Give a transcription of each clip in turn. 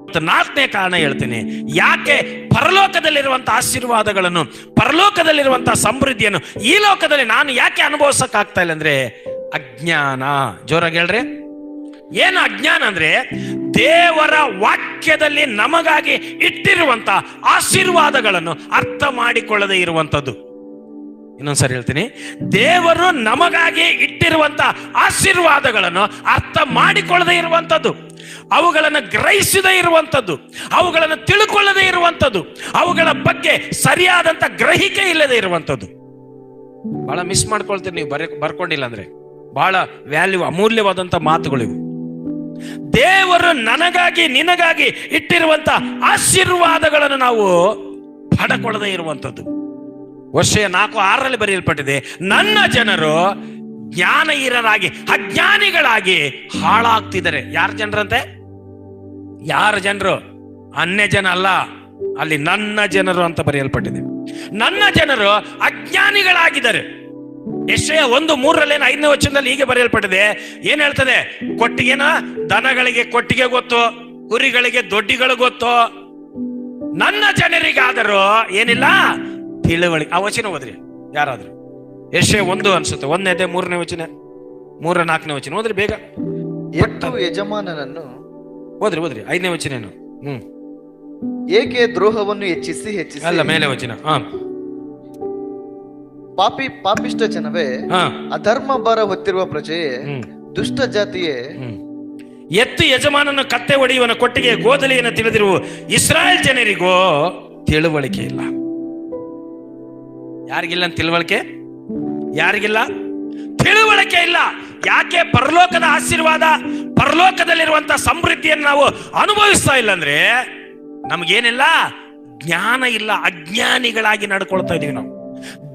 ಮತ್ತು ನಾಲ್ಕನೇ ಕಾರಣ ಹೇಳ್ತೀನಿ, ಯಾಕೆ ಪರಲೋಕದಲ್ಲಿರುವಂತಹ ಆಶೀರ್ವಾದಗಳನ್ನು, ಪರಲೋಕದಲ್ಲಿರುವಂತಹ ಸಮೃದ್ಧಿಯನ್ನು ಈ ಲೋಕದಲ್ಲಿ ನಾನು ಯಾಕೆ ಅನುಭವಿಸಕ್ಕಾಗ್ತಾ ಇಲ್ಲ ಅಂದ್ರೆ ಅಜ್ಞಾನ. ಜೋರಾಗಿ ಹೇಳ್ರಿ, ಏನು ಅಜ್ಞಾನ ಅಂದ್ರೆ ದೇವರ ವಾಕ್ಯದಲ್ಲಿ ನಮಗಾಗಿ ಇಟ್ಟಿರುವಂತ ಆಶೀರ್ವಾದಗಳನ್ನು ಅರ್ಥ ಮಾಡಿಕೊಳ್ಳದೆ ಇರುವಂತದ್ದು. ಇನ್ನೊಂದ್ಸರಿ ಹೇಳ್ತೀನಿ, ದೇವರು ನಮಗಾಗಿ ಇಟ್ಟಿರುವಂತ ಆಶೀರ್ವಾದಗಳನ್ನು ಅರ್ಥ ಮಾಡಿಕೊಳ್ಳದೆ ಇರುವಂತದ್ದು, ಅವುಗಳನ್ನು ಗ್ರಹಿಸದೇ ಇರುವಂತದ್ದು, ಅವುಗಳನ್ನು ತಿಳ್ಕೊಳ್ಳದೆ ಇರುವಂತದ್ದು, ಅವುಗಳ ಬಗ್ಗೆ ಸರಿಯಾದಂತ ಗ್ರಹಿಕೆ ಇಲ್ಲದೆ ಇರುವಂತದ್ದು. ಬಹಳ ಮಿಸ್ ಮಾಡ್ಕೊಳ್ತೀರಿ ನೀವು ಬರ್ಕೊಂಡಿಲ್ಲ ಅಂದ್ರೆ. ಬಹಳ ವ್ಯಾಲ್ಯೂ, ಅಮೂಲ್ಯವಾದಂತ ಮಾತುಗಳಿವು. ದೇವರು ನನಗಾಗಿ ನಿನಗಾಗಿ ಇಟ್ಟಿರುವಂತ ಆಶೀರ್ವಾದಗಳನ್ನು ನಾವು ಪಡಕೊಳ್ಳದೆ ಇರುವಂತದ್ದು. ವರ್ಷ 4:6 ಬರೆಯಲ್ಪಟ್ಟಿದೆ, ನನ್ನ ಜನರು ಜ್ಞಾನಹೀನರಾಗಿ ಅಜ್ಞಾನಿಗಳಾಗಿ ಹಾಳಾಗ್ತಿದ್ದಾರೆ. ಯಾರ ಜನರಂತೆ? ಯಾರ ಜನರು? ಅನ್ಯ ಜನ ಅಲ್ಲ, ಅಲ್ಲಿ ನನ್ನ ಜನರು ಅಂತ ಬರೆಯಲ್ಪಟ್ಟಿದೆ. ನನ್ನ ಜನರು ಅಜ್ಞಾನಿಗಳಾಗಿದ್ದಾರೆ. ಯೆಶಾಯ 1:3 5ನೇ ವಚನದಲ್ಲಿ ಹೀಗೆ ಬರೆಯಲ್ಪಟ್ಟಿದೆ. ಏನ್ ಹೇಳ್ತದೆ? ಕೊಟ್ಟಿಗೆನ ದನಗಳಿಗೆ ಕೊಟ್ಟಿಗೆ ಗೊತ್ತು, ಕುರಿಗಳಿಗೆ ದೊಡ್ಡಿಗಳು ಗೊತ್ತು, ನನ್ನ ಜನರಿಗಾದರೂ ಏನಿಲ್ಲ ತಿಳುವಳಿಕೆ. ಆ ವಚನ ಓದ್ರಿ ಯಾರಾದ್ರೂ. ಯೆಶಾಯ 1 ಅನ್ಸುತ್ತೆ, 1ನೇ 3ನೇ ವಚನ, 3-4ನೇ ವಚನ ಓದ್ರಿ ಬೇಗ. ಯಜಮಾನನನ್ನು ಓದ್ರಿ 5ನೇ ವಚನ ಏನು? ಏಕೆ ದ್ರೋಹವನ್ನು ಹೆಚ್ಚಿಸಿ ಅಲ್ಲ, ಮೇಲೆ ವಚನ. ಪಾಪಿಷ್ಟ ಜನವೇ, ಅಧರ್ಮ ಭಾರ ಹೊತ್ತಿರುವ ಪ್ರಜೆಯೇ, ದುಷ್ಟ ಜಾತಿಯೇ, ಎತ್ತು ಯಜಮಾನನ ಕತ್ತೆ ಹೊಡೆಯುವನ ಕೊಟ್ಟಿಗೆ ಗೋದಲಿಯನ್ನು ತಿಳಿದಿರುವ ಇಸ್ರಾಯೇಲ್ ಜನರಿಗೂ ತಿಳುವಳಿಕೆ ಇಲ್ಲ. ಯಾರಿಗಿಲ್ಲ ತಿಳುವಳಿಕೆ? ಯಾರಿಗಿಲ್ಲ ತಿಳುವಳಿಕೆ ಇಲ್ಲ. ಯಾಕೆ ಪರಲೋಕದ ಆಶೀರ್ವಾದ, ಪರಲೋಕದಲ್ಲಿರುವಂತಹ ಸಮೃದ್ಧಿಯನ್ನು ನಾವು ಅನುಭವಿಸ್ತಾ ಇಲ್ಲ ಅಂದ್ರೆ ನಮಗೇನಿಲ್ಲ? ಜ್ಞಾನ ಇಲ್ಲ. ಅಜ್ಞಾನಿಗಳಾಗಿ ನಡ್ಕೊಳ್ತಾ ಇದೀವಿ ನಾವು.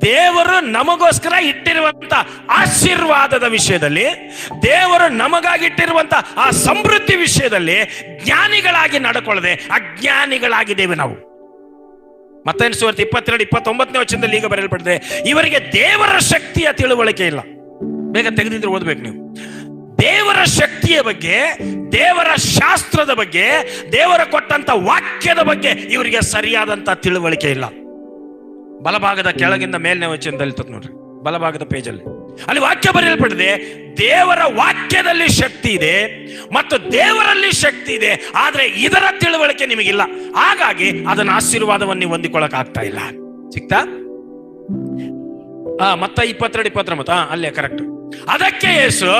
ದೇವರು ನಮಗೋಸ್ಕರ ಇಟ್ಟಿರುವಂತ ಆಶೀರ್ವಾದದ ವಿಷಯದಲ್ಲಿ, ದೇವರು ನಮಗಾಗಿ ಇಟ್ಟಿರುವಂತ ಆ ಸಮೃದ್ಧಿ ವಿಷಯದಲ್ಲಿ ಜ್ಞಾನಿಗಳಾಗಿ ನಡ್ಕೊಳ್ಳದೆ ಅಜ್ಞಾನಿಗಳಾಗಿದ್ದೇವೆ ನಾವು. ಮತ್ತಾಯನ ಸುವಾರ್ತೆ 22-29ನೇ ವಚನದಲ್ಲಿ ಈಗ ಬರೆಯಲ್ಪಟ್ಟಿದೆ, ಇವರಿಗೆ ದೇವರ ಶಕ್ತಿಯ ತಿಳುವಳಿಕೆ ಇಲ್ಲ. ಬೇಗ ತೆಗೆದಿದ್ರೆ ಓದ್ಬೇಕು ನೀವು. ದೇವರ ಶಕ್ತಿಯ ಬಗ್ಗೆ, ದೇವರ ಶಾಸ್ತ್ರದ ಬಗ್ಗೆ, ದೇವರ ಕೊಟ್ಟಂತ ವಾಕ್ಯದ ಬಗ್ಗೆ ಇವರಿಗೆ ಸರಿಯಾದಂತ ತಿಳುವಳಿಕೆ ಇಲ್ಲ. ಬಲಭಾಗದ ಕೆಳಗಿಂದ ಮೇಲ್ನೇ ವಚನದಲ್ಲಿ ನೋಡ್ರಿ, ಬಲಭಾಗದ ಪೇಜಲ್ಲಿ ಅಲ್ಲಿ ವಾಕ್ಯ ಬರೆಯಲ್ಪಟ್ಟಿದೆ, ದೇವರ ವಾಕ್ಯದಲ್ಲಿ ಶಕ್ತಿ ಇದೆ ಮತ್ತು ದೇವರಲ್ಲಿ ಶಕ್ತಿ ಇದೆ, ಆದ್ರೆ ಇದರ ತಿಳುವಳಿಕೆ ನಿಮಗಿಲ್ಲ. ಹಾಗಾಗಿ ಅದನ್ನ ಆಶೀರ್ವಾದವನ್ನು ನೀವು ಹೊಂದಿಕೊಳ್ಳಕ್ ಆಗ್ತಾ ಇಲ್ಲ. ಸಿಕ್ತಾ? ಮತ್ತ 22-29 ಅಲ್ಲೇ ಕರೆಕ್ಟ್. ಅದಕ್ಕೆ ಯೇಸು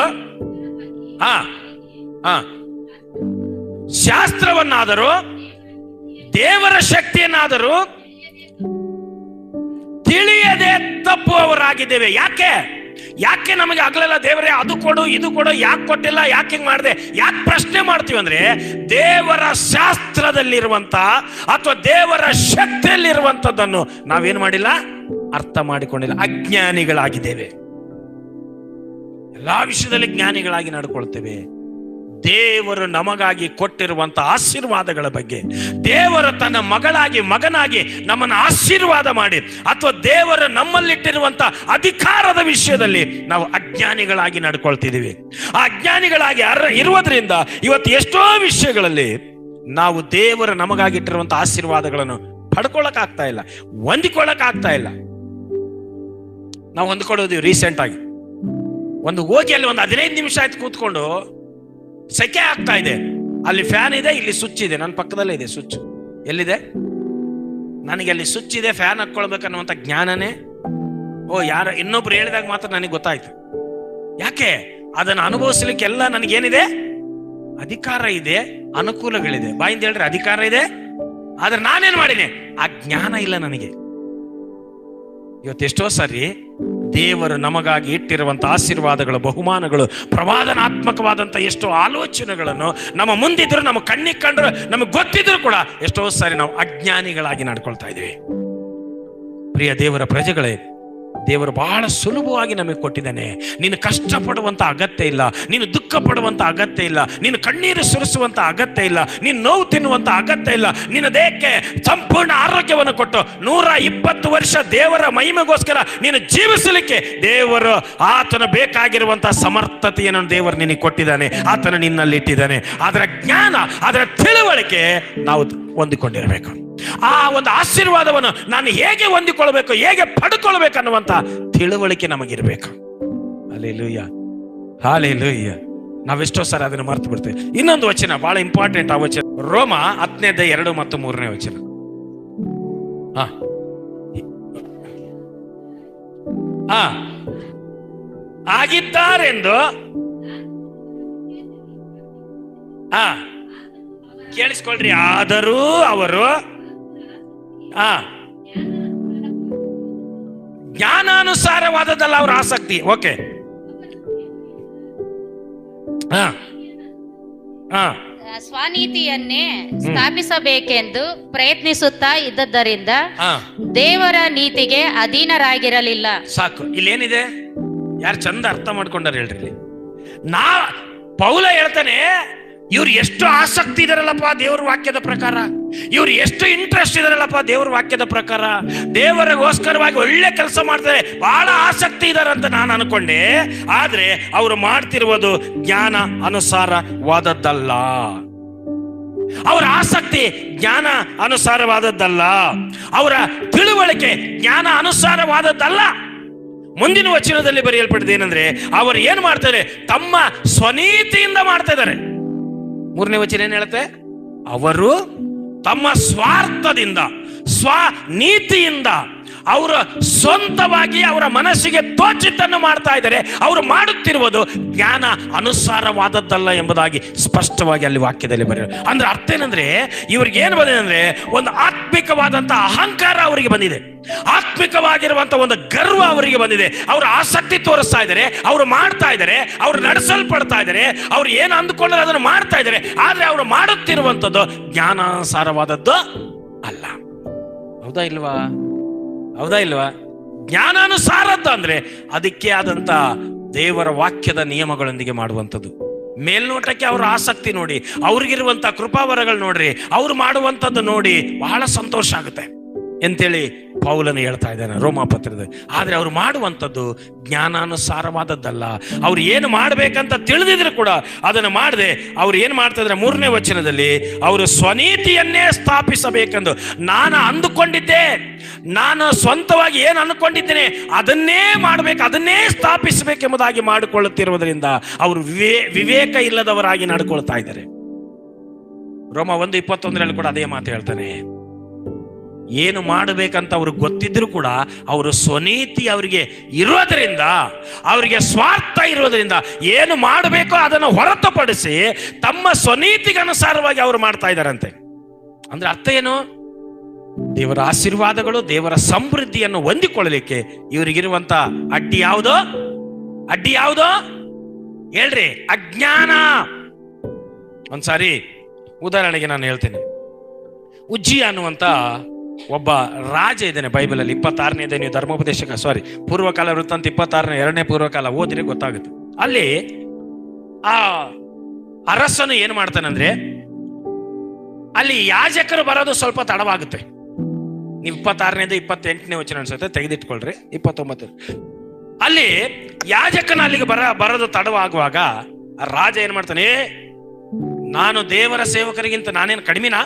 ಶಾಸ್ತ್ರವನ್ನಾದರೂ ದೇವರ ಶಕ್ತಿಯನ್ನಾದರೂ ತಿಳಿಯದೆ ತಪ್ಪುವವರಾಗಿದ್ದೇವೆ. ಯಾಕೆ ನಮಗೆ ಆಗ್ಲಿಲ್ಲ ದೇವರೇ, ಅದು ಕೊಡು ಇದು ಕೊಡು, ಯಾಕೆ ಕೊಟ್ಟಿಲ್ಲ, ಯಾಕೆ ಹಿಂಗ್ ಮಾಡಿದೆ, ಯಾಕೆ ಪ್ರಶ್ನೆ ಮಾಡ್ತೀವಿ ಅಂದ್ರೆ ದೇವರ ಶಾಸ್ತ್ರದಲ್ಲಿರುವಂತ ಅಥವಾ ದೇವರ ಶಕ್ತಿಯಲ್ಲಿರುವಂತದ್ದನ್ನು ನಾವೇನ್ ಮಾಡಿಲ್ಲ, ಅರ್ಥ ಮಾಡಿಕೊಂಡಿಲ್ಲ. ಅಜ್ಞಾನಿಗಳಾಗಿದ್ದೇವೆ. ಎಲ್ಲಾ ವಿಷಯದಲ್ಲಿ ಜ್ಞಾನಿಗಳಾಗಿ ನಡ್ಕೊಳ್ತೇವೆ. ದೇವರು ನಮಗಾಗಿ ಕೊಟ್ಟಿರುವಂತ ಆಶೀರ್ವಾದಗಳ ಬಗ್ಗೆ, ದೇವರು ತನ್ನ ಮಗನಾಗಿ ನಮ್ಮನ್ನು ಆಶೀರ್ವಾದ ಮಾಡಿ, ಅಥವಾ ದೇವರು ನಮ್ಮಲ್ಲಿಟ್ಟಿರುವಂತ ಅಧಿಕಾರದ ವಿಷಯದಲ್ಲಿ ನಾವು ಅಜ್ಞಾನಿಗಳಾಗಿ ನಡ್ಕೊಳ್ತಿದ್ದೀವಿ. ಆ ಅಜ್ಞಾನಿಗಳಾಗಿ ಇರುವುದರಿಂದ ಇವತ್ತು ಎಷ್ಟೋ ವಿಷಯಗಳಲ್ಲಿ ನಾವು ದೇವರು ನಮಗಾಗಿಟ್ಟಿರುವಂತ ಆಶೀರ್ವಾದಗಳನ್ನು ಪಡ್ಕೊಳ್ಳಕ್ ಆಗ್ತಾ ಇಲ್ಲ, ಹೊಂದಿಕೊಳ್ಳಕ್ ಆಗ್ತಾ ಇಲ್ಲ. ನಾವು ಹೊಂದ್ಕೊಳ್ಳೋದು ರೀಸೆಂಟ್ ಆಗಿ ಹೋಗಿ ಅಲ್ಲಿ 15 ನಿಮಿಷ ಆಯ್ತು ಕೂತ್ಕೊಂಡು, ಸೆಕೆ ಆಗ್ತಾ ಇದೆ, ಅಲ್ಲಿ ಫ್ಯಾನ್ ಇದೆ, ಇಲ್ಲಿ ಸ್ವಿಚ್ ಇದೆ, ನನ್ನ ಪಕ್ಕದಲ್ಲೇ ಇದೆ ಸ್ವಿಚ್. ಎಲ್ಲಿದೆ? ನನಗೆ ಅಲ್ಲಿ ಸ್ವಿಚ್ ಇದೆ, ಫ್ಯಾನ್ ಹಾಕೊಳ್ಬೇಕನ್ನುವಂತ ಜ್ಞಾನನೇ ಯಾರು ಇನ್ನೊಬ್ರು ಹೇಳಿದಾಗ ಮಾತ್ರ ನನಗೆ ಗೊತ್ತಾಯ್ತು. ಯಾಕೆ? ಅದನ್ನು ಅನುಭವಿಸ್ಲಿಕ್ಕೆಲ್ಲ ನನಗೇನಿದೆ? ಅಧಿಕಾರ ಇದೆ, ಅನುಕೂಲಗಳಿದೆ. ಬಾಯಿಂದ ಹೇಳ್ರಿ ಅಧಿಕಾರ ಇದೆ, ಆದ್ರೆ ನಾನೇನ್ ಮಾಡೀನಿ? ಆ ಜ್ಞಾನ ಇಲ್ಲ ನನಗೆ. ಇವತ್ತೆಷ್ಟೋ ಸರಿ ದೇವರು ನಮಗಾಗಿ ಇಟ್ಟಿರುವಂತ ಆಶೀರ್ವಾದಗಳು, ಬಹುಮಾನಗಳು, ಪ್ರವಾದನಾತ್ಮಕವಾದಂತ ಎಷ್ಟೋ ಆಲೋಚನೆಗಳನ್ನು ನಮ್ಮ ಮುಂದಿದ್ರು, ನಮ್ಮ ಕಣ್ಣಿಗೆ ಕಂಡ್ರು, ನಮಗೆ ಗೊತ್ತಿದ್ರು ಕೂಡ ಎಷ್ಟೋ ಸಾರಿ ನಾವು ಅಜ್ಞಾನಿಗಳಾಗಿ ನಡ್ಕೊಳ್ತಾ ಇದ್ದೀವಿ. ಪ್ರಿಯ ದೇವರ ಪ್ರಜೆಗಳೇ, ದೇವರು ಬಹಳ ಸುಲಭವಾಗಿ ನಮಗೆ ಕೊಟ್ಟಿದ್ದಾನೆ. ನೀನು ಕಷ್ಟಪಡುವಂತ ಅಗತ್ಯ ಇಲ್ಲ, ನೀನು ದುಃಖ ಪಡುವಂತ ಅಗತ್ಯ ಇಲ್ಲ, ನೀನು ಕಣ್ಣೀರು ಸುರಿಸುವಂತ ಅಗತ್ಯ ಇಲ್ಲ, ನೀನು ನೋವು ತಿನ್ನುವಂತ ಅಗತ್ಯ ಇಲ್ಲ. ನಿನ್ನ ದೇಹಕ್ಕೆ ಸಂಪೂರ್ಣ ಆರೋಗ್ಯವನ್ನು ಕೊಟ್ಟು 120 ವರ್ಷ ದೇವರ ಮಹಿಮೆಗೋಸ್ಕರ ನೀನು ಜೀವಿಸಲಿಕ್ಕೆ ದೇವರು ಆತನ ಬೇಕಾಗಿರುವಂತಹ ಸಮರ್ಥತೆಯನ್ನು ದೇವರು ನಿನಗೆ ಕೊಟ್ಟಿದ್ದಾನೆ. ಆತನ ನಿನ್ನಲ್ಲಿ ಇಟ್ಟಿದ್ದಾನೆ. ಅದರ ಜ್ಞಾನ, ಅದರ ತಿಳುವಳಿಕೆ ನಾವು ಹೊಂದಿಕೊಂಡಿರಬೇಕು. ಆ ಒಂದು ಆಶೀರ್ವಾದವನ್ನು ನಾನು ಹೇಗೆ ಹೊಂದಿಕೊಳ್ಬೇಕು, ಹೇಗೆ ಪಡ್ಕೊಳ್ಬೇಕು ಅನ್ನುವಂತ ತಿಳುವಳಿಕೆ ನಮಗಿರ್ಬೇಕು. Hallelujah, hallelujah. ನಾವೆಷ್ಟೋ ಸಲ ಅದನ್ನು ಮರ್ತು ಬಿಡ್ತೇವೆ. ಇನ್ನೊಂದು ವಚನ ಬಹಳ ಇಂಪಾರ್ಟೆಂಟ್. ಆ ವಚನ ರೋಮ 10:2 ಮತ್ತು 3ನೇ ವಚನ. ಆಗಿದ್ದಾರೆಂದು ಕೇಳಿಸ್ಕೊಳ್ರಿ. ಆದರೂ ಅವರು ಜ್ಞಾನಾನುಸಾರವಾದದ್ದಲ್ಲ ಅವ್ರ ಆಸಕ್ತಿ. ಓಕೆ, ಸ್ವನೀತಿಯನ್ನೇ ಸ್ಥಾಪಿಸಬೇಕೆಂದು ಪ್ರಯತ್ನಿಸುತ್ತಾ ಇದ್ದದ್ದರಿಂದ ದೇವರ ನೀತಿಗೆ ಅಧೀನರಾಗಿರಲಿಲ್ಲ. ಸಾಕು. ಇಲ್ಲೇನಿದೆ? ಯಾರು ಚಂದ ಅರ್ಥ ಮಾಡ್ಕೊಂಡಾರ ಹೇಳ್ರಿ. ಪೌಲ ಹೇಳ್ತಾನೆ, ಇವ್ರು ಎಷ್ಟು ಆಸಕ್ತಿ ಇದಾರಲ್ಲಪ್ಪ ದೇವ್ರ ವಾಕ್ಯದ ಪ್ರಕಾರ, ಇವ್ರು ಎಷ್ಟು ಇಂಟ್ರೆಸ್ಟ್ ಇದಾರಲ್ಲಪ್ಪ ದೇವ್ರ ವಾಕ್ಯದ ಪ್ರಕಾರ, ದೇವರಿಗೋಸ್ಕರವಾಗಿ ಒಳ್ಳೆ ಕೆಲಸ ಮಾಡ್ತಾರೆ, ಬಹಳ ಆಸಕ್ತಿ ಇದಾರಂತ ನಾನು ಅನ್ಕೊಂಡೆ. ಆದ್ರೆ ಅವರು ಮಾಡ್ತಿರುವುದು ಜ್ಞಾನ ಅನುಸಾರವಾದದ್ದಲ್ಲ. ಅವರ ಆಸಕ್ತಿ ಜ್ಞಾನ ಅನುಸಾರವಾದದ್ದಲ್ಲ. ಅವರ ತಿಳುವಳಿಕೆ ಜ್ಞಾನ ಅನುಸಾರವಾದದ್ದಲ್ಲ. ಮುಂದಿನ ವಚನದಲ್ಲಿ ಬರೆಯಲ್ಪಟ್ಟಿದೆ ಏನಂದ್ರೆ, ಅವರು ಏನ್ ಮಾಡ್ತಾರೆ? ತಮ್ಮ ಸ್ವನೀತಿಯಿಂದ ಮಾಡ್ತಾ ಇದ್ದಾರೆ. 3ನೇ ವಚನ ಏನ್ ಹೇಳುತ್ತೆ? ಅವರು ತಮ್ಮ ಸ್ವಾರ್ಥದಿಂದ, ಸ್ವನೀತಿಯಿಂದ, ಅವರ ಸ್ವಂತವಾಗಿ ಅವರ ಮನಸ್ಸಿಗೆ ತೋಚಿದ್ದನ್ನು ಮಾಡ್ತಾ ಇದ್ದಾರೆ. ಅವರು ಮಾಡುತ್ತಿರುವುದು ಜ್ಞಾನ ಅನುಸಾರವಾದದ್ದಲ್ಲ ಎಂಬುದಾಗಿ ಸ್ಪಷ್ಟವಾಗಿ ಅಲ್ಲಿ ವಾಕ್ಯದಲ್ಲಿ ಬರೆಯೋದು. ಅಂದ್ರೆ ಅರ್ಥ ಏನಂದ್ರೆ, ಇವ್ರಿಗೆ ಏನು ಬಂದಿದೆ ಅಂದ್ರೆ, ಒಂದು ಆತ್ಮಿಕವಾದಂತಹ ಅಹಂಕಾರ ಅವರಿಗೆ ಬಂದಿದೆ, ಆತ್ಮಿಕವಾಗಿರುವಂತಹ ಒಂದು ಗರ್ವ ಅವರಿಗೆ ಬಂದಿದೆ. ಅವರು ಆಸಕ್ತಿ ತೋರಿಸ್ತಾ ಇದ್ದಾರೆ, ಅವರು ಮಾಡ್ತಾ ಇದ್ದಾರೆ, ಅವರು ನಡೆಸಲ್ಪಡ್ತಾ ಇದ್ದಾರೆ, ಅವ್ರು ಏನು ಅಂದುಕೊಂಡ್ರೆ ಅದನ್ನು ಮಾಡ್ತಾ ಇದ್ದಾರೆ. ಆದ್ರೆ ಅವರು ಮಾಡುತ್ತಿರುವಂಥದ್ದು ಜ್ಞಾನಾನುಸಾರವಾದದ್ದು ಅಲ್ಲ. ಹೌದಾ ಇಲ್ವಾ? ಹೌದಾ ಇಲ್ವಾ? ಜ್ಞಾನಾನುಸಾರದ್ದು ಅಂದ್ರೆ ಅದಕ್ಕೆ ಆದಂತ ದೇವರ ವಾಕ್ಯದ ನಿಯಮಗಳೊಂದಿಗೆ ಮಾಡುವಂಥದ್ದು. ಮೇಲ್ನೋಟಕ್ಕೆ ಅವರ ಆಸಕ್ತಿ ನೋಡಿ, ಅವ್ರಿಗಿರುವಂತ ಕೃಪಾವರಗಳು ನೋಡ್ರಿ, ಅವ್ರು ಮಾಡುವಂಥದ್ದು ನೋಡಿ ಬಹಳ ಸಂತೋಷ ಆಗುತ್ತೆ ಅಂತೇಳಿ ಪೌಲನು ಹೇಳ್ತಾ ಇದ್ದಾನೆ ರೋಮಾಪತ್ರದಲ್ಲಿ. ಆದ್ರೆ ಅವ್ರು ಮಾಡುವಂಥದ್ದು ಜ್ಞಾನಾನುಸಾರವಾದದ್ದಲ್ಲ. ಅವ್ರು ಏನು ಮಾಡ್ಬೇಕಂತ ತಿಳಿದಿದ್ರು ಕೂಡ ಅದನ್ನು ಮಾಡದೆ ಅವ್ರು ಏನ್ ಮಾಡ್ತಾ ಇದ್ದಾರೆ? 3ನೇ ವಚನದಲ್ಲಿ ಅವರು ಸ್ವನೀತಿಯನ್ನೇ ಸ್ಥಾಪಿಸಬೇಕೆಂದು ನಾನು ಅಂದುಕೊಂಡಿದ್ದೆ, ನಾನು ಸ್ವಂತವಾಗಿ ಏನು ಅಂದುಕೊಂಡಿದ್ದೇನೆ ಅದನ್ನೇ ಮಾಡ್ಬೇಕು, ಅದನ್ನೇ ಸ್ಥಾಪಿಸಬೇಕೆಂಬುದಾಗಿ ಮಾಡಿಕೊಳ್ಳುತ್ತಿರುವುದರಿಂದ ಅವರು ವಿವೇಕ ಇಲ್ಲದವರಾಗಿ ನಡ್ಕೊಳ್ತಾ ಇದ್ದಾರೆ. ರೋಮ 1:21 ಕೂಡ ಅದೇ ಮಾತು ಹೇಳ್ತಾನೆ. ಏನು ಮಾಡಬೇಕಂತ ಅವ್ರಿಗೆ ಗೊತ್ತಿದ್ರು ಕೂಡ ಅವರು ಸ್ವನೀತಿ ಅವರಿಗೆ ಇರೋದ್ರಿಂದ, ಅವರಿಗೆ ಸ್ವಾರ್ಥ ಇರೋದ್ರಿಂದ ಏನು ಮಾಡಬೇಕೋ ಅದನ್ನು ಹೊರತುಪಡಿಸಿ ತಮ್ಮ ಸ್ವನೀತಿಗೆ ಅನುಸಾರವಾಗಿ ಅವರು ಮಾಡ್ತಾ ಇದ್ದಾರಂತೆ. ಅಂದ್ರೆ ಅರ್ಥ ಏನು? ದೇವರ ಆಶೀರ್ವಾದಗಳು, ದೇವರ ಸಮೃದ್ಧಿಯನ್ನು ಹೊಂದಿಕೊಳ್ಳಲಿಕ್ಕೆ ಇವರಿಗಿರುವಂತ ಅಡ್ಡಿ ಯಾವುದೋ? ಅಡ್ಡಿ ಯಾವುದೋ ಹೇಳ್ರಿ? ಅಜ್ಞಾನ. ಒಂದ್ಸಾರಿ ಉದಾಹರಣೆಗೆ ನಾನು ಹೇಳ್ತೇನೆ. ಉಜ್ಜಿಯ ಅನ್ನುವಂತ ಒಬ್ಬ ರಾಜ ಇದ್ದಾನೆ ಬೈಬಲಲ್ಲಿ. 26ನೇ ನೀವು ಧರ್ಮೋಪದೇಶಕ ಪೂರ್ವಕಾಲ ವೃತ್ತಾಂತ 26ನೇ 2ನೇ ಪೂರ್ವಕಾಲ ಓದಿದ್ರೆ ಗೊತ್ತಾಗುತ್ತೆ. ಅಲ್ಲಿ ಆ ಅರಸನು ಏನ್ ಮಾಡ್ತಾನಂದ್ರೆ, ಅಲ್ಲಿ ಯಾಜಕರು ಬರೋದು ಸ್ವಲ್ಪ ತಡವಾಗುತ್ತೆ. ನೀವು 26ನೇದು 28ನೇ ವಚನ ಅನ್ಸುತ್ತೆ, ತೆಗೆದಿಟ್ಕೊಳ್ರಿ. 29 ಅಲ್ಲಿ ಯಾಜಕನ ಅಲ್ಲಿಗೆ ಬರೋದು ತಡವಾಗುವಾಗ ರಾಜ ಏನ್ ಮಾಡ್ತಾನೆ? ನಾನು ದೇವರ ಸೇವಕರಿಗಿಂತ ನಾನೇನು ಕಡಿಮೆನಾ?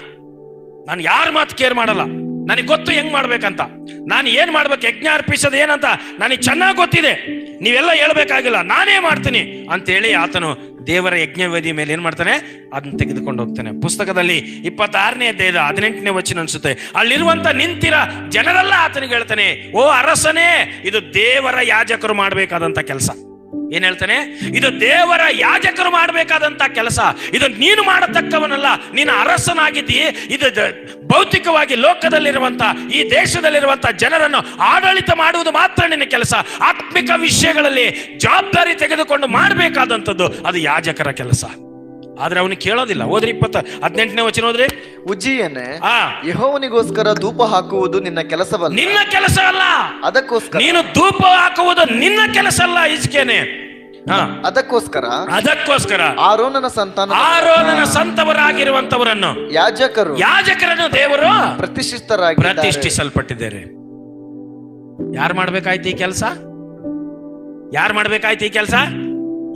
ನಾನು ಯಾರ ಮಾತು ಕೇರ್ ಮಾಡಲ್ಲ, ನನಗೆ ಗೊತ್ತು ಹೆಂಗ್ ಮಾಡ್ಬೇಕಂತ, ನಾನು ಏನ್ ಮಾಡ್ಬೇಕು, ಯಜ್ಞ ಅರ್ಪಿಸೋದು ಏನಂತ ನನಗೆ ಚೆನ್ನಾಗಿ ಗೊತ್ತಿದೆ, ನೀವೆಲ್ಲ ಹೇಳ್ಬೇಕಾಗಿಲ್ಲ, ನಾನೇ ಮಾಡ್ತೀನಿ ಅಂತೇಳಿ ಆತನು ದೇವರ ಯಜ್ಞವೇದಿ ಮೇಲೆ ಏನ್ ಮಾಡ್ತಾನೆ? ಅದನ್ನ ತೆಗೆದುಕೊಂಡು ಹೋಗ್ತಾನೆ. ಪುಸ್ತಕದಲ್ಲಿ 26ನೇ ಅಧ್ಯಾಯದ 18ನೇ ವಚನ ಅನ್ಸುತ್ತೆ. ಅಲ್ಲಿರುವಂತ ನಿಂತಿರ ಜನರೆಲ್ಲ ಆತನಿಗೆ ಹೇಳ್ತಾನೆ, ಓ ಅರಸನೇ, ಇದು ದೇವರ ಯಾಜಕರು ಮಾಡ್ಬೇಕಾದಂತ ಕೆಲಸ. ಏನ್ ಹೇಳ್ತಾನೆ? ಇದು ದೇವರ ಯಾಜಕರು ಮಾಡಬೇಕಾದಂತ ಕೆಲಸ, ಇದು ನೀನು ಮಾಡತಕ್ಕವನಲ್ಲ, ನೀನು ಅರಸನಾಗಿದ್ದೀ. ಇದು ಭೌತಿಕವಾಗಿ ಲೋಕದಲ್ಲಿರುವಂತ, ಈ ದೇಶದಲ್ಲಿರುವಂತ ಜನರನ್ನು ಆಡಳಿತ ಮಾಡುವುದು ಮಾತ್ರ ನಿನ್ನ ಕೆಲಸ. ಆತ್ಮಿಕ ವಿಷಯಗಳಲ್ಲಿ ಜವಾಬ್ದಾರಿ ತೆಗೆದುಕೊಂಡು ಮಾಡಬೇಕಾದಂಥದ್ದು ಅದು ಯಾಜಕರ ಕೆಲಸ. ಆದ್ರೆ ಅವನು ಕೇಳೋದಿಲ್ಲ. ಹೋದ್ರಿ 18ನೇ ವಚನ ಹೋದ್ರಿ. ಉಜ್ಜೀಯನೇ, ಯೆಹೋವನಿಗೋಸ್ಕರ ಧೂಪ ಹಾಕುವುದು ನಿನ್ನ ಕೆಲಸವಲ್ಲ. ನಿನ್ನ ಕೆಲಸ ಅಲ್ಲ. ಅದಕ್ಕೋಸ್ಕರ ನೀನು ಧೂಪ ಹಾಕುವುದು ನಿನ್ನ ಕೆಲಸ ಅಲ್ಲ. ಹಿಜ್ಕೀಯನೇ, ಅದಕ್ಕೋಸ್ಕರ ಆರೋನನ ಸಂತವರಾಗಿರುವಂತವರನ್ನು, ಯಾಜಕರನ್ನು ದೇವರು ಪ್ರತಿಷ್ಠಿಸಲ್ಪಟ್ಟಿದ್ದಾರೆ. ಯಾರು ಮಾಡ್ಬೇಕಾಯ್ತು ಈ ಕೆಲಸ? ಯಾರು ಮಾಡ್ಬೇಕಾಯ್ತು ಈ ಕೆಲಸ?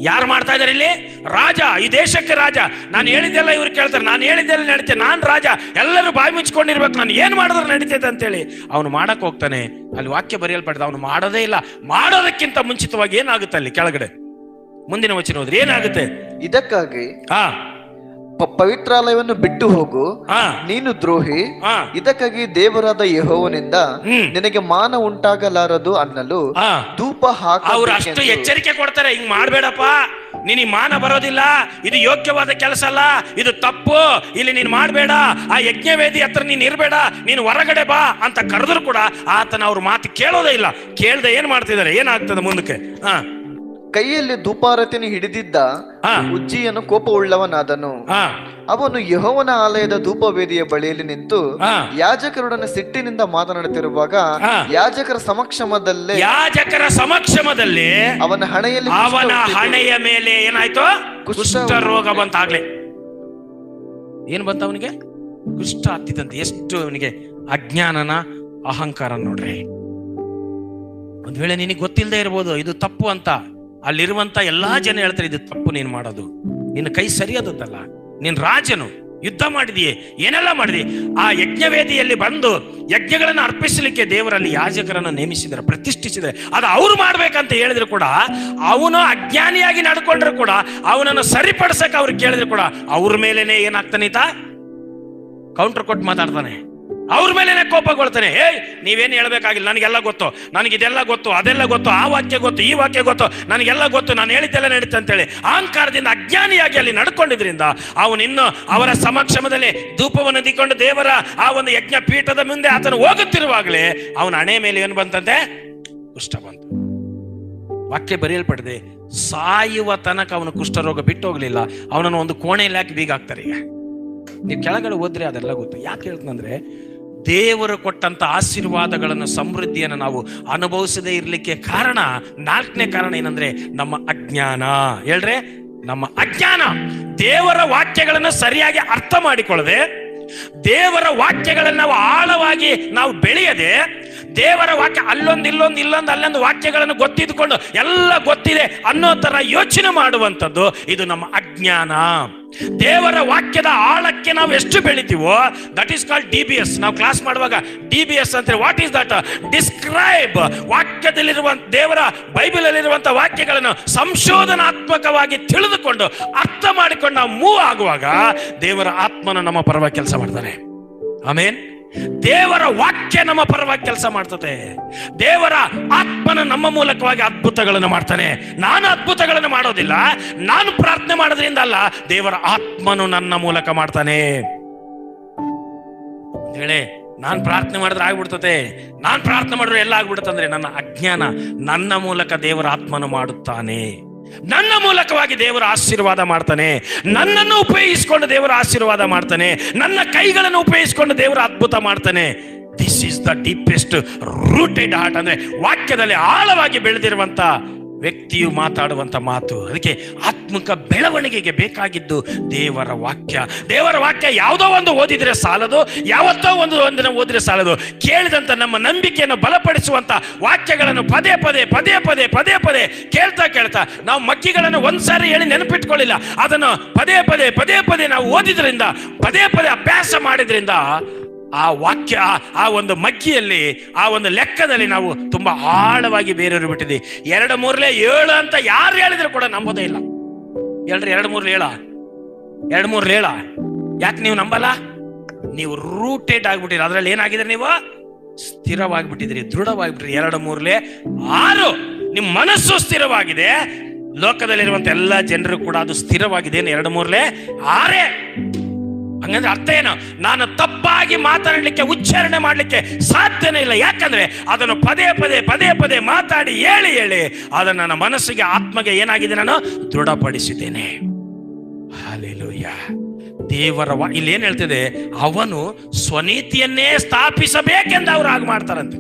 ಯಾರು ಮಾಡ್ತಾ ಇದಾರೆ ಇಲ್ಲಿ? ರಾಜ, ಈ ದೇಶಕ್ಕೆ ರಾಜ. ನಾನು ಹೇಳಿದ್ದೆಲ್ಲ ಇವ್ರು ಕೇಳ್ತಾರೆ, ನಾನು ಹೇಳಿದ್ದೆಲ್ಲ ನಡೀತೆ, ನಾನ್ ರಾಜ, ಎಲ್ಲರೂ ಬಾಯಿ ಮುಚ್ಕೊಂಡಿರ್ಬೇಕು, ನಾನು ಏನ್ ಮಾಡಿದ್ರೆ ನಡೀತೈತೆ ಅಂತೇಳಿ ಅವನು ಮಾಡಕ್ ಹೋಗ್ತಾನೆ. ಅಲ್ಲಿ ವಾಕ್ಯ ಬರೆಯಲ್ಪಡ್ದ, ಅವನು ಮಾಡೋದೇ ಇಲ್ಲ. ಮಾಡೋದಕ್ಕಿಂತ ಮುಂಚಿತವಾಗಿ ಏನಾಗುತ್ತೆ ಅಲ್ಲಿ ಕೆಳಗಡೆ ಮುಂದಿನ ವಚನ ಹೋದ್ರೆ ಏನಾಗುತ್ತೆ? ಇದಕ್ಕಾಗಿ ಪವಿತ್ರಾಲಯವನ್ನು ಬಿಟ್ಟು ಹೋಗು, ನೀನು ದ್ರೋಹಿ. ಇದಕ್ಕಾಗಿ ದೇವರಾದ ಯೆಹೋವನಿಂದ ನಿನಗೆ ಮಾನ ಉಂಟಾಗಲಾರದು ಅನ್ನಲು ಧೂಪ ಹಾಕ. ಅವ್ರು ಅಷ್ಟು ಎಚ್ಚರಿಕೆ ಕೊಡ್ತಾರೆ, ಹಿಂಗ್ ಮಾಡ್ಬೇಡಪ್ಪ, ನಿನಗೆ ಮಾನ ಬರೋದಿಲ್ಲ, ಇದು ಯೋಗ್ಯವಾದ ಕೆಲಸ ಅಲ್ಲ, ಇದು ತಪ್ಪು, ಇಲ್ಲಿ ನೀನ್ ಮಾಡ್ಬೇಡ, ಆ ಯಜ್ಞವೇದಿ ಹತ್ರ ನೀನ್ ಇರ್ಬೇಡ, ನೀನು ಹೊರಗಡೆ ಬಾ ಅಂತ ಕರೆದ್ರು ಕೂಡ ಆತನ ಅವ್ರ ಮಾತು ಕೇಳೋದೇ ಇಲ್ಲ. ಕೇಳ್ದೆ ಏನ್ ಮಾಡ್ತಿದ್ದಾರೆ? ಏನಾಗ್ತದೆ ಮುಂದಕ್ಕೆ? ಕೈಯಲ್ಲಿ ಧೂಪಾರತಿಯನ್ನು ಹಿಡಿದಿದ್ದ ಉಜ್ಜೀಯನು ಕೋಪವುಳ್ಳವನಾದನು. ಅವನು ಯೆಹೋವನ ಆಲಯದ ಧೂಪವೇದಿಯ ಬಳಿಯಲ್ಲಿ ನಿಂತು ಯಾಜಕರೊಡನೆ ಸಿಟ್ಟಿನಿಂದ ಮಾತನಾಡುತ್ತಿರುವಾಗ ಯಾಜಕರ ಸಮಕ್ಷಮದಲ್ಲಿ ಅವನ ಹಣೆಯ ಮೇಲೆ ಏನಾಯ್ತು? ಕುಷ್ಠರೋಗ ಬಂತಾಗ್ಲೇ. ಏನ್ ಬಂತ ಅವನಿಗೆ? ಕುಷ್ಠ ಹತ್ತಿದಂತೆ. ಎಷ್ಟು ಅವನಿಗೆ ಅಜ್ಞಾನನ, ಅಹಂಕಾರ ನೋಡ್ರಿ. ಒಂದ್ ವೇಳೆ ನಿನಗೆ ಗೊತ್ತಿಲ್ಲದೆ ಇರ್ಬೋದು ಇದು ತಪ್ಪು ಅಂತ. ಅಲ್ಲಿರುವಂತ ಎಲ್ಲಾ ಜನ ಹೇಳ್ತಾರೆ ಇದು ತಪ್ಪು ನೀನ್ ಮಾಡೋದು, ನಿನ್ನ ಕೈ ಸರಿಯಾದದ್ದಲ್ಲ, ನೀನ್ ರಾಜನು, ಯುದ್ಧ ಮಾಡಿದೀಯೇ, ಏನೆಲ್ಲ ಮಾಡಿದಿ. ಆ ಯಜ್ಞವೇದಿಯಲ್ಲಿ ಬಂದು ಯಜ್ಞಗಳನ್ನು ಅರ್ಪಿಸಲಿಕ್ಕೆ ದೇವರಲ್ಲಿ ಯಾಜಕರನ್ನು ನೇಮಿಸಿದ್ದಾರೆ, ಪ್ರತಿಷ್ಠಿಸಿದ್ದಾರೆ. ಅದು ಅವ್ರು ಮಾಡ್ಬೇಕಂತ ಹೇಳಿದ್ರು ಕೂಡ, ಅವನು ಅಜ್ಞಾನಿಯಾಗಿ ನಡ್ಕೊಂಡ್ರು ಕೂಡ, ಅವನನ್ನು ಸರಿಪಡಿಸಕ್ಕೆ ಅವ್ರು ಕೇಳಿದ್ರು ಕೂಡ ಅವ್ರ ಮೇಲೇನೆ ಏನಾಗ್ತಾನೆ ಈತ? ಕೌಂಟರ್ ಕೊಟ್ಟು ಮಾತಾಡ್ತಾನೆ, ಅವ್ರ ಮೇಲೇನೆ ಕೋಪಗೊಳ್ತಾನೆ. ನೀವೇನು ಹೇಳ್ಬೇಕಾಗಿಲ್ಲ, ನನಗೆಲ್ಲ ಗೊತ್ತು, ನನಗಿದೆಲ್ಲ ಗೊತ್ತು, ಅದೆಲ್ಲ ಗೊತ್ತು, ಆ ವಾಕ್ಯ ಗೊತ್ತು, ಈ ವಾಕ್ಯ ಗೊತ್ತು, ನನಗೆಲ್ಲ ಗೊತ್ತು, ನಾನು ಹೇಳಿದ್ದೆಲ್ಲ ನಡೀತೆ ಅಂತೇಳಿ ಅಹಂಕಾರದಿಂದ ಅಜ್ಞಾನಿಯಾಗಿ ಅಲ್ಲಿ ನಡ್ಕೊಂಡಿದ್ರಿಂದ ಅವನಿನ್ನು ಅವರ ಸಮಕ್ಷಮದಲ್ಲಿ ಧೂಪವನ್ನು ದಿಕ್ಕೊಂಡು ದೇವರ ಆ ಒಂದು ಯಜ್ಞ ಪೀಠದ ಮುಂದೆ ಆತನು ಹೋಗುತ್ತಿರುವಾಗಲೇ ಅವನ ಹಣೆ ಮೇಲೆ ಏನು ಬಂತಂತೆ? ಕುಷ್ಠ ಬಂತು. ವಾಕ್ಯ ಬರೆಯಲ್ಪಡದೆ ಸಾಯುವ ತನಕ ಅವನು ಕುಷ್ಠರೋಗ ಬಿಟ್ಟು ಹೋಗ್ಲಿಲ್ಲ. ಅವನನ್ನು ಒಂದು ಕೋಣೆಯಲ್ಲಿ ಹಾಕಿ ಬೀಗ ಹಾಕ್ತಾರೆ. ಈಗ ನೀವು ಕೆಳಗಡೆ ಹೋದ್ರೆ ಅದೆಲ್ಲ ಗೊತ್ತು. ಯಾಕೆ ಹೇಳ್ತಂದ್ರೆ, ದೇವರು ಕೊಟ್ಟಂತ ಆಶೀರ್ವಾದಗಳನ್ನು, ಸಮೃದ್ಧಿಯನ್ನು ನಾವು ಅನುಭವಿಸದೇ ಇರ್ಲಿಕ್ಕೆ ಕಾರಣ, 4ನೇ ಕಾರಣ ಏನಂದ್ರೆ ನಮ್ಮ ಅಜ್ಞಾನ. ಹೇಳ್ರೆ, ನಮ್ಮ ಅಜ್ಞಾನ. ದೇವರ ವಾಕ್ಯಗಳನ್ನು ಸರಿಯಾಗಿ ಅರ್ಥ ಮಾಡಿಕೊಳ್ಳದೆ, ದೇವರ ವಾಕ್ಯಗಳನ್ನು ನಾವು ಆಳವಾಗಿ ನಾವು ಬೆಳೆಯದೆ, ದೇವರ ವಾಕ್ಯ ಅಲ್ಲೊಂದು ವಾಕ್ಯಗಳನ್ನು ಗೊತ್ತಿದ್ದುಕೊಂಡು ಎಲ್ಲ ಗೊತ್ತಿದೆ ಅನ್ನೋ ತರ ಯೋಚನೆ ಮಾಡುವಂಥದ್ದು ಇದು ನಮ್ಮ ಅಜ್ಞಾನ. ದೇವರ ವಾಕ್ಯದ ಆಳಕ್ಕೆ ನಾವು ಎಷ್ಟು ಬೆಳಿತೀವೋ ದಟ್ ಈಸ್ ಕಾಲ್ಡ್ DBS. ನಾವು ಕ್ಲಾಸ್ ಮಾಡುವಾಗ DBS ಅಂತ, ವಾಟ್ ಈಸ್ ದಟ್? ಡಿಸ್ಕ್ರೈಬ್. ವಾಕ್ಯದಲ್ಲಿರುವ ದೇವರ ಬೈಬಲ್ ಅಲ್ಲಿರುವಂತಹ ವಾಕ್ಯಗಳನ್ನು ಸಂಶೋಧನಾತ್ಮಕವಾಗಿ ತಿಳಿದುಕೊಂಡು ಅರ್ಥ ಮಾಡಿಕೊಂಡು ನಾವು ಮೂವ್ ಆಗುವಾಗ ದೇವರ ಆತ್ಮನ ನಮ್ಮ ಪರವಾಗಿ ಕೆಲಸ ಮಾಡ್ತಾನೆ. ಆಮೇನ್. ದೇವರ ವಾಕ್ಯ ನಮ್ಮ ಪರವಾಗಿ ಕೆಲಸ ಮಾಡ್ತದೆ. ದೇವರ ಆತ್ಮನ ನಮ್ಮ ಮೂಲಕವಾಗಿ ಅದ್ಭುತಗಳನ್ನು ಮಾಡ್ತಾನೆ. ನಾನು ಅದ್ಭುತಗಳನ್ನು ಮಾಡೋದಿಲ್ಲ, ನಾನು ಪ್ರಾರ್ಥನೆ ಮಾಡೋದ್ರಿಂದ ಅಲ್ಲ, ದೇವರ ಆತ್ಮನು ನನ್ನ ಮೂಲಕ ಮಾಡ್ತಾನೆ. ಹೇಳಿ, ನಾನ್ ಪ್ರಾರ್ಥನೆ ಮಾಡಿದ್ರೆ ಆಗ್ಬಿಡ್ತದೆ, ನಾನ್ ಪ್ರಾರ್ಥನೆ ಮಾಡಿದ್ರೆ ಎಲ್ಲ ಆಗ್ಬಿಡುತ್ತಂದ್ರೆ ನನ್ನ ಅಜ್ಞಾನ. ನನ್ನ ಮೂಲಕ ದೇವರ ಆತ್ಮನು ಮಾಡುತ್ತಾನೆ, ನನ್ನ ಮೂಲಕವಾಗಿ ದೇವರ ಆಶೀರ್ವಾದ ಮಾಡ್ತಾನೆ, ನನ್ನನ್ನು ಉಪಯೋಗಿಸಿಕೊಂಡು ದೇವರ ಆಶೀರ್ವಾದ ಮಾಡ್ತಾನೆ, ನನ್ನ ಕೈಗಳನ್ನು ಉಪಯೋಗಿಸಿಕೊಂಡು ದೇವರ ಅದ್ಭುತ ಮಾಡ್ತಾನೆ. This is the deepest rooted heart. ಅಂದ್ರೆ ವಾಕ್ಯದಲ್ಲಿ ಆಳವಾಗಿ ಬೆಳೆದಿರುವಂತ ವ್ಯಕ್ತಿಯು ಮಾತಾಡುವಂತ ಮಾತು. ಅದಕ್ಕೆ ಆತ್ಮಿಕ ಬೆಳವಣಿಗೆಗೆ ಬೇಕಾಗಿದ್ದು ದೇವರ ವಾಕ್ಯ. ದೇವರ ವಾಕ್ಯ ಯಾವುದೋ ಒಂದು ಓದಿದ್ರೆ ಸಾಲದು, ಯಾವತ್ತೋ ಒಂದಿನ ಓದಿದ್ರೆ ಸಾಲದು. ಕೇಳಿದಂತ ನಮ್ಮ ನಂಬಿಕೆಯನ್ನು ಬಲಪಡಿಸುವಂತ ವಾಕ್ಯಗಳನ್ನು ಪದೇ ಪದೇ ಕೇಳ್ತಾ ನಾವು ಮಗ್ಗಿಗಳನ್ನು ಒಂದ್ಸಾರಿ ಹೇಳಿ ನೆನಪಿಟ್ಕೊಳ್ಳಿಲ್ಲ, ಅದನ್ನು ಪದೇ ಪದೇ ನಾವು ಓದಿದ್ರಿಂದ, ಪದೇ ಅಭ್ಯಾಸ ಮಾಡಿದ್ರಿಂದ ಆ ವಾಕ್ಯ, ಆ ಒಂದು ಮಗ್ಗಿಯಲ್ಲಿ, ಆ ಒಂದು ಲೆಕ್ಕದಲ್ಲಿ ನಾವು ತುಂಬಾ ಆಳವಾಗಿ ಬೇರೆಯವರು ಬಿಟ್ಟಿದ್ದೀವಿ. 2 3 7 ಅಂತ ಯಾರು ಹೇಳಿದ್ರು ಕೂಡ ನಂಬೋದೇ ಇಲ್ಲ. ಹೇಳ್ರಿ, 2 3 ಹೇಳ. ಯಾಕೆ ನೀವು ನಂಬಲ್ಲ? ನೀವು ರೂಟೆಡ್ ಆಗ್ಬಿಟ್ಟಿರಿ. ಅದ್ರಲ್ಲಿ ಏನಾಗಿದ್ರೆ ನೀವು ಸ್ಥಿರವಾಗಿಬಿಟ್ಟಿದ್ರಿ, ದೃಢವಾಗಿಬಿಟ್ರಿ. 2 3 6 ನಿಮ್ಮ ಮನಸ್ಸು ಸ್ಥಿರವಾಗಿದೆ. ಲೋಕದಲ್ಲಿರುವಂತ ಎಲ್ಲ ಜನರು ಕೂಡ ಅದು ಸ್ಥಿರವಾಗಿದೆ. 2 3 6. ಹಂಗಂದ್ರೆ ಅರ್ಥ ಏನು? ನಾನು ತಪ್ಪಾಗಿ ಮಾತಾಡಲಿಕ್ಕೆ, ಉಚ್ಚಾರಣೆ ಮಾಡಲಿಕ್ಕೆ ಸಾಧ್ಯನೇ ಇಲ್ಲ. ಯಾಕಂದ್ರೆ ಅದನ್ನು ಪದೇ ಮಾತಾಡಿ ಹೇಳಿ ಅದನ್ನು ನನ್ನ ಮನಸ್ಸಿಗೆ, ಆತ್ಮಗೆ ಏನಾಗಿದೆ, ನಾನು ದೃಢಪಡಿಸಿದ್ದೇನೆ. ಹಲ್ಲೆಲೂಯಾ. ಇಲ್ಲಿ ಏನ್ ಹೇಳ್ತಿದೆ, ಅವನು ಸ್ವನೀತಿಯನ್ನೇ ಸ್ಥಾಪಿಸಬೇಕೆಂದು ಅವ್ರು ಹಾಗೆ ಮಾಡ್ತಾರಂತೆ.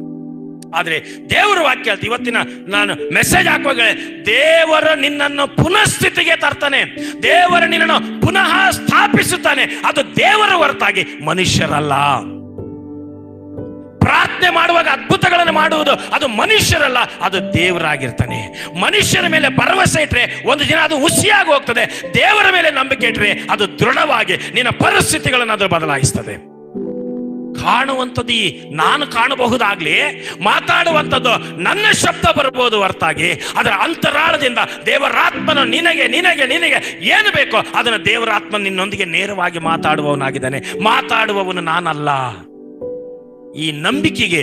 ಆದ್ರೆ ದೇವರ ವಾಕ್ಯ ಹೇಳ್ತೀವಿ, ಇವತ್ತಿನ ನಾನು ಮೆಸೇಜ್ ಹಾಕುವಾಗ ದೇವರು ನಿನ್ನನ್ನು ಪುನಃಸ್ಥಿತಿಗೆ ತರ್ತಾನೆ, ದೇವರು ನಿನ್ನನ್ನು ಪುನಃ ಸ್ಥಾಪಿಸುತ್ತಾನೆ. ಅದು ದೇವರ ಹೊರತಾಗಿ ಮನುಷ್ಯರಲ್ಲ. ಪ್ರಾರ್ಥನೆ ಮಾಡುವಾಗ ಅದ್ಭುತಗಳನ್ನು ಮಾಡುವುದು ಅದು ಮನುಷ್ಯರಲ್ಲ, ಅದು ದೇವರಾಗಿರ್ತಾನೆ. ಮನುಷ್ಯರ ಮೇಲೆ ಭರವಸೆ ಇಟ್ರೆ ಒಂದು ದಿನ ಅದು ಹುಸಿಯಾಗಿ ಹೋಗ್ತದೆ. ದೇವರ ಮೇಲೆ ನಂಬಿಕೆ ಇಟ್ರೆ ಅದು ದೃಢವಾಗಿ ನಿನ್ನ ಪರಿಸ್ಥಿತಿಗಳನ್ನು ಅದು ಬದಲಾಯಿಸ್ತದೆ. ಕಾಣುವಂಥದ್ದು ನಾನು ಕಾಣಬಹುದಾಗ್ಲಿ, ಮಾತಾಡುವಂಥದ್ದು ನನ್ನ ಶಬ್ದ ಬರಬಹುದು ಹೊರತಾಗಿ ಅದರ ಅಂತರಾಳದಿಂದ ದೇವರಾತ್ಮನು ನಿನಗೆ ನಿನಗೆ ನಿನಗೆ ಏನು ಬೇಕೋ ಅದನ್ನು ದೇವರಾತ್ಮ ನಿನ್ನೊಂದಿಗೆ ನೇರವಾಗಿ ಮಾತಾಡುವವನಾಗಿದ್ದಾನೆ. ಮಾತಾಡುವವನು ನಾನಲ್ಲ. ಈ ನಂಬಿಕೆಗೆ,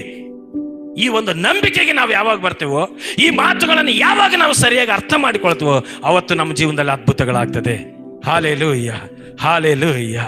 ಈ ಒಂದು ನಂಬಿಕೆಗೆ ನಾವು ಯಾವಾಗ ಬರ್ತೇವೋ, ಈ ಮಾತುಗಳನ್ನು ಯಾವಾಗ ನಾವು ಸರಿಯಾಗಿ ಅರ್ಥ ಮಾಡಿಕೊಳ್ತೀವೋ, ಅವತ್ತು ನಮ್ಮ ಜೀವನದಲ್ಲಿ ಅದ್ಭುತಗಳಾಗ್ತದೆ. Hallelujah, hallelujah.